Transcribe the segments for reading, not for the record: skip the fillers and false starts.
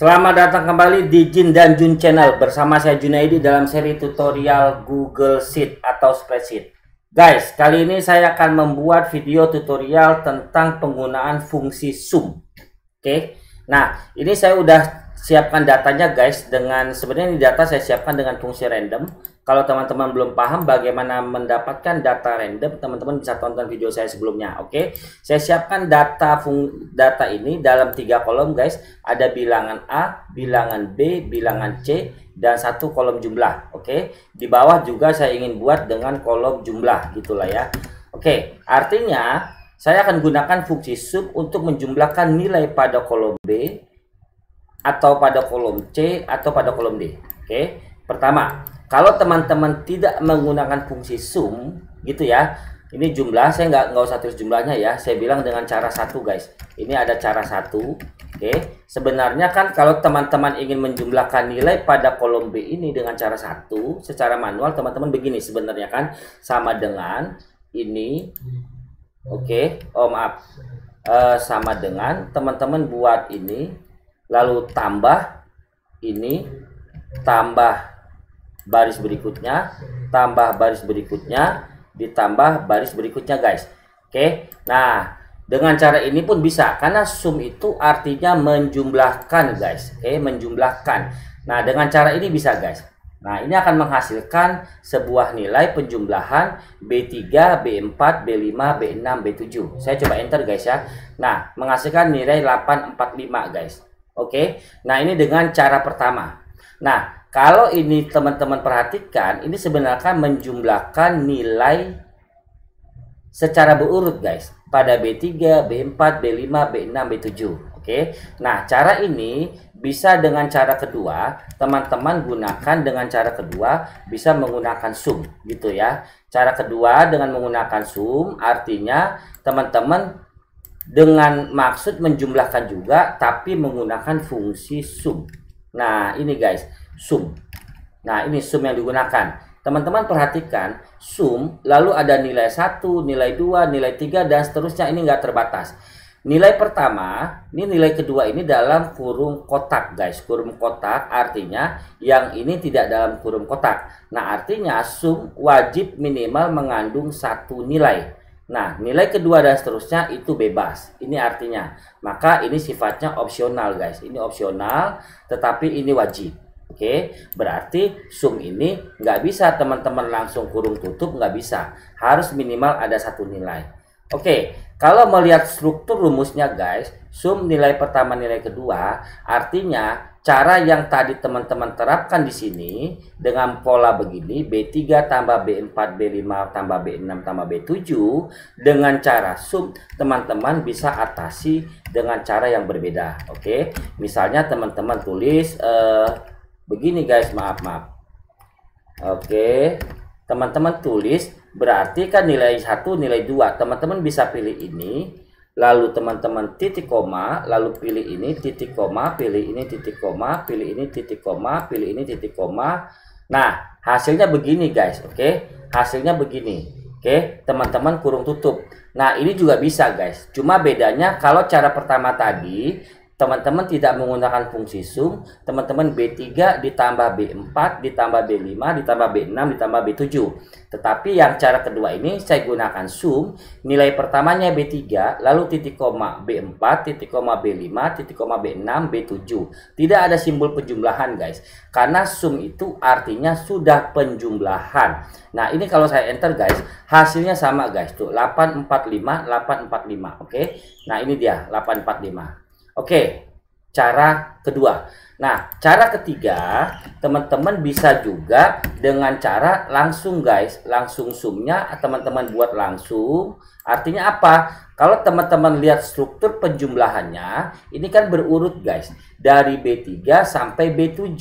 Selamat datang kembali di Jin dan Jun Channel. Bersama saya Junaidi dalam seri tutorial Google Sheet atau Spreadsheet. Guys, kali ini saya akan membuat video tutorial tentang penggunaan fungsi sum. Oke. Nah, ini saya udah siapkan datanya guys. Sebenarnya ini data saya siapkan dengan fungsi random. Kalau teman-teman belum paham bagaimana mendapatkan data random, teman-teman bisa tonton video saya sebelumnya. Oke, saya siapkan data ini dalam 3 kolom guys. Ada bilangan A, bilangan B, bilangan C, dan 1 kolom jumlah. Oke, di bawah juga saya ingin buat dengan kolom jumlah gitulah ya. Oke, artinya saya akan gunakan fungsi sum untuk menjumlahkan nilai pada kolom B atau pada kolom C atau pada kolom D. Oke, pertama, kalau teman-teman tidak menggunakan fungsi sum gitu ya, ini jumlah saya nggak usah tulis jumlahnya ya, saya bilang dengan cara satu guys. Ini ada cara satu. Oke, sebenarnya kan kalau teman-teman ingin menjumlahkan nilai pada kolom B ini dengan cara satu secara manual, teman-teman begini sebenarnya kan, sama dengan ini. Oke, maaf, sama dengan teman-teman buat ini, lalu tambah ini, tambah baris berikutnya, tambah baris berikutnya, ditambah baris berikutnya guys. Oke, nah dengan cara ini pun bisa, karena sum itu artinya menjumlahkan guys. Oke, menjumlahkan. Nah dengan cara ini bisa guys. Nah ini akan menghasilkan sebuah nilai penjumlahan B3, B4, B5, B6, B7. Saya coba enter guys ya. Nah menghasilkan nilai 845 guys. Oke, nah ini dengan cara pertama. Nah kalau ini teman-teman perhatikan, ini sebenarnya menjumlahkan nilai secara berurut guys. Pada B3, B4, B5, B6, B7. Oke. Nah, cara ini bisa dengan cara kedua. Teman-teman gunakan dengan cara kedua, bisa menggunakan sum gitu ya. Cara kedua dengan menggunakan sum artinya teman-teman dengan maksud menjumlahkan juga tapi menggunakan fungsi sum. Nah, ini guys, sum. Nah, ini sum yang digunakan. Teman-teman perhatikan, sum lalu ada nilai 1, nilai 2, nilai 3 dan seterusnya, ini enggak terbatas. Nilai pertama, ini nilai kedua ini dalam kurung kotak, guys. Kurung kotak artinya yang ini tidak dalam kurung kotak. Nah, artinya sum wajib minimal mengandung 1 nilai. Nah, nilai kedua dan seterusnya itu bebas. Ini artinya, maka ini sifatnya opsional guys. Ini opsional, tetapi ini wajib. Oke, berarti sum ini nggak bisa teman-teman langsung kurung tutup, nggak bisa. Harus minimal ada 1 nilai. Oke, kalau melihat struktur rumusnya guys, sum nilai pertama nilai kedua, artinya cara yang tadi teman-teman terapkan di sini dengan pola begini, B3 tambah B4, B5 tambah B6 tambah B7 dengan cara sum, teman-teman bisa atasi dengan cara yang berbeda. Oke, misalnya teman-teman tulis begini guys, maaf. Oke, teman-teman tulis berarti kan nilai 1, nilai 2. Teman-teman bisa pilih ini, lalu teman-teman titik koma, lalu pilih ini titik koma, pilih ini titik koma, pilih ini titik koma, pilih ini titik koma. Nah, hasilnya begini guys. Oke, hasilnya begini. Oke, teman-teman kurung tutup. Nah, ini juga bisa guys. Cuma bedanya kalau cara pertama tadi teman-teman tidak menggunakan fungsi sum, teman-teman B3 ditambah B4 ditambah B5 ditambah B6 ditambah B7. Tetapi yang cara kedua ini saya gunakan sum, nilai pertamanya B3, lalu titik koma B4, titik koma B5, titik koma B6, B7. Tidak ada simbol penjumlahan guys, karena sum itu artinya sudah penjumlahan. Nah ini kalau saya enter guys, hasilnya sama guys, tuh 845, 845. Oke, nah ini dia 845. Oke, cara kedua. Nah, cara ketiga, teman-teman bisa juga dengan cara langsung guys, langsung sumnya teman-teman buat langsung. Artinya apa? Kalau teman-teman lihat struktur penjumlahannya, ini kan berurut guys, dari B3 sampai B7.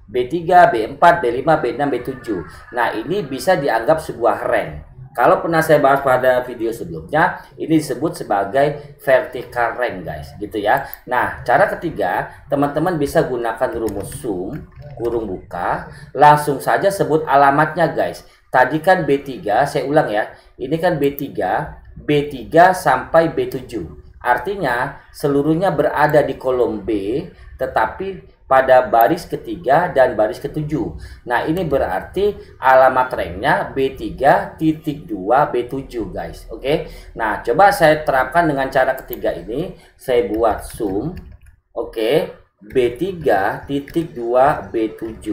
B3, B4, B5, B6, B7. Nah, ini bisa dianggap sebuah rank. Kalau pernah saya bahas pada video sebelumnya, ini disebut sebagai vertical rank guys, gitu ya. Nah, cara ketiga, teman-teman bisa gunakan rumus sum, kurung buka, langsung saja sebut alamatnya guys. Tadi kan B3, saya ulang ya, ini kan B3, B3 sampai B7. artinya seluruhnya berada di kolom B, tetapi pada baris ketiga dan baris ketujuh. Nah, ini berarti alamat ranknya B3.2 B7 guys. Oke. Nah, coba saya terapkan dengan cara ketiga ini. Saya buat sum. Oke. B3.2 B7.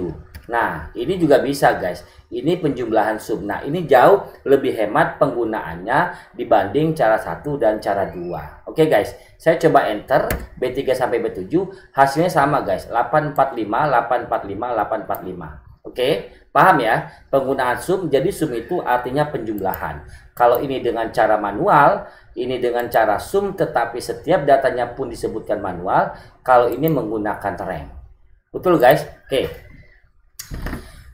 Nah, ini juga bisa guys. Ini penjumlahan sum. Nah, ini jauh lebih hemat penggunaannya dibanding cara 1 dan cara 2. Oke guys, saya coba enter B3 sampai B7, hasilnya sama guys, 845, 845, 845. Oke, paham ya? Penggunaan sum, jadi sum itu artinya penjumlahan. Kalau ini dengan cara manual, ini dengan cara sum tetapi setiap datanya pun disebutkan manual. Kalau ini menggunakan rank. Betul guys? Oke.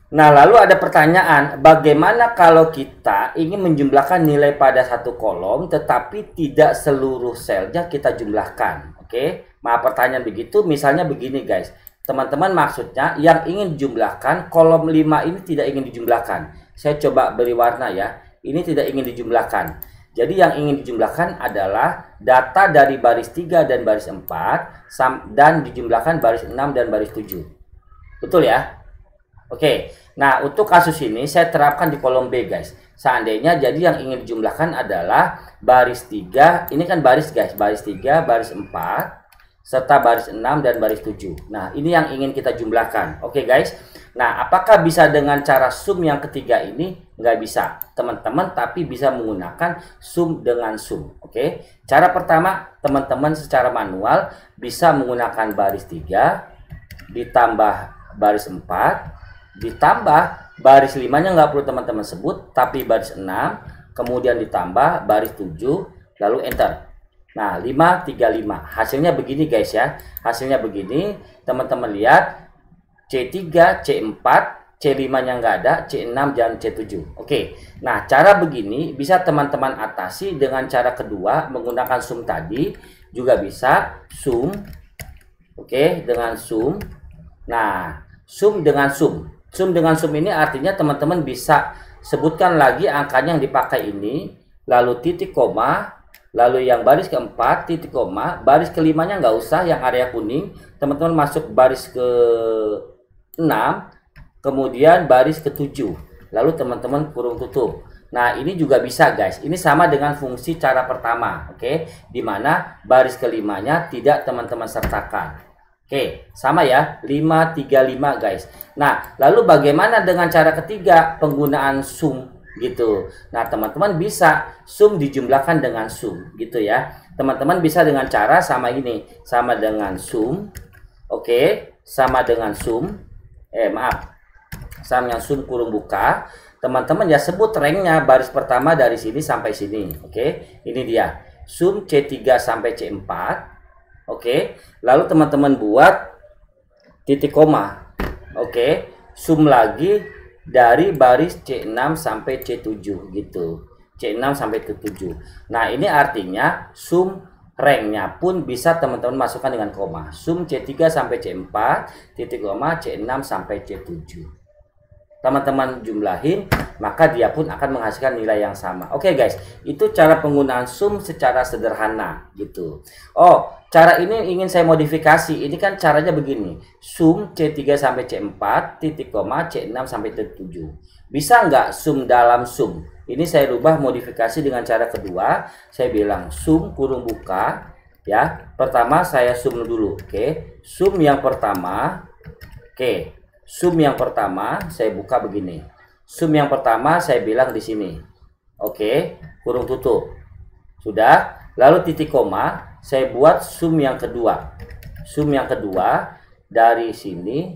Nah, lalu ada pertanyaan, bagaimana kalau kita ingin menjumlahkan nilai pada satu kolom tetapi tidak seluruh selnya kita jumlahkan? Oke, maaf pertanyaan begitu, misalnya begini guys. Teman-teman, maksudnya yang ingin dijumlahkan kolom 5 ini tidak ingin dijumlahkan. Saya coba beri warna ya. Ini tidak ingin dijumlahkan. Jadi yang ingin dijumlahkan adalah data dari baris 3 dan baris 4 dan dijumlahkan baris 6 dan baris 7. Betul ya? Oke, nah untuk kasus ini saya terapkan di kolom B guys. Seandainya jadi yang ingin dijumlahkan adalah baris 3, ini kan baris guys, baris 3, baris 4, serta baris 6 dan baris 7. Nah ini yang ingin kita jumlahkan. Oke guys, nah apakah bisa dengan cara sum yang ketiga ini? Nggak bisa teman-teman, tapi bisa menggunakan sum dengan sum. Oke, cara pertama teman-teman secara manual bisa menggunakan baris 3 ditambah baris 4 ditambah baris 5-nya nggak perlu teman-teman sebut, tapi baris 6, kemudian ditambah baris 7, lalu enter. Nah, 535. Hasilnya begini guys ya. Hasilnya begini, teman-teman lihat. C3, C4, C5-nya nggak ada, C6 dan C7. Oke. Nah, cara begini bisa teman-teman atasi dengan cara kedua, menggunakan sum tadi. Juga bisa sum. Oke, dengan sum. Nah, sum dengan sum. Sum dengan sum ini artinya teman-teman bisa sebutkan lagi angkanya yang dipakai ini, lalu titik koma, lalu yang baris keempat, titik koma, baris kelimanya nggak usah, yang area kuning, teman-teman masuk baris ke-6, kemudian baris ke-7, lalu teman-teman kurung tutup. Nah ini juga bisa guys, ini sama dengan fungsi cara pertama, oke, dimana baris kelimanya tidak teman-teman sertakan. Oke, sama ya, 535 guys. Nah, lalu bagaimana dengan cara ketiga, penggunaan sum gitu. Nah, teman-teman bisa sum dijumlahkan dengan sum gitu ya. Teman-teman bisa dengan cara sama ini, sama dengan sum. Oke, sama dengan sum. Sama dengan sum kurung buka. Teman-teman ya sebut ranknya baris pertama dari sini sampai sini. Oke, ini dia. Sum C3 sampai C4. Oke, lalu teman-teman buat titik koma. Oke, sum lagi dari baris C6 sampai C7 gitu. C6 sampai ke-7. Nah, ini artinya sum ranknya pun bisa teman-teman masukkan dengan koma. Sum C3 sampai C4, titik koma C6 sampai C7. Teman-teman jumlahin, maka dia pun akan menghasilkan nilai yang sama. Oke guys, itu cara penggunaan sum secara sederhana gitu. Oh, cara ini ingin saya modifikasi. Ini kan caranya begini. Sum C3 sampai C4, titik koma C6 sampai C7. Bisa nggak sum dalam sum? Ini saya rubah modifikasi dengan cara kedua. Saya bilang sum kurung buka ya. Pertama saya sum dulu. Oke. Sum yang pertama. Oke. Sum yang pertama saya buka begini. Sum yang pertama saya bilang di sini. Oke, kurung tutup. Sudah. Lalu titik koma saya buat sum yang kedua. Sum yang kedua dari sini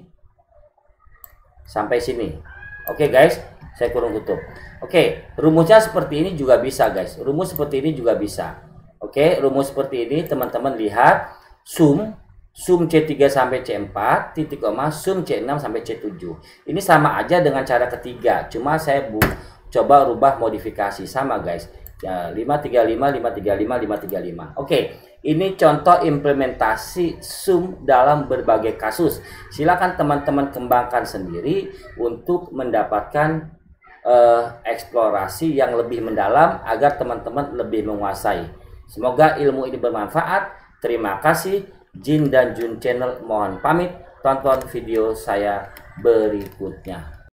sampai sini. Oke guys, saya kurung tutup. Oke, rumusnya seperti ini juga bisa guys. Rumus seperti ini juga bisa. Oke, rumus seperti ini teman-teman lihat. Sum C3 sampai C4, titik koma, sum C6 sampai C7. Ini sama aja dengan cara ketiga, cuma saya coba rubah modifikasi. Sama guys, ya, 535, 535, 535. Oke, ini contoh implementasi sum dalam berbagai kasus. Silakan teman-teman kembangkan sendiri untuk mendapatkan eksplorasi yang lebih mendalam agar teman-teman lebih menguasai. Semoga ilmu ini bermanfaat. Terima kasih. Jin dan Jun Channel mohon pamit. Tonton video saya berikutnya.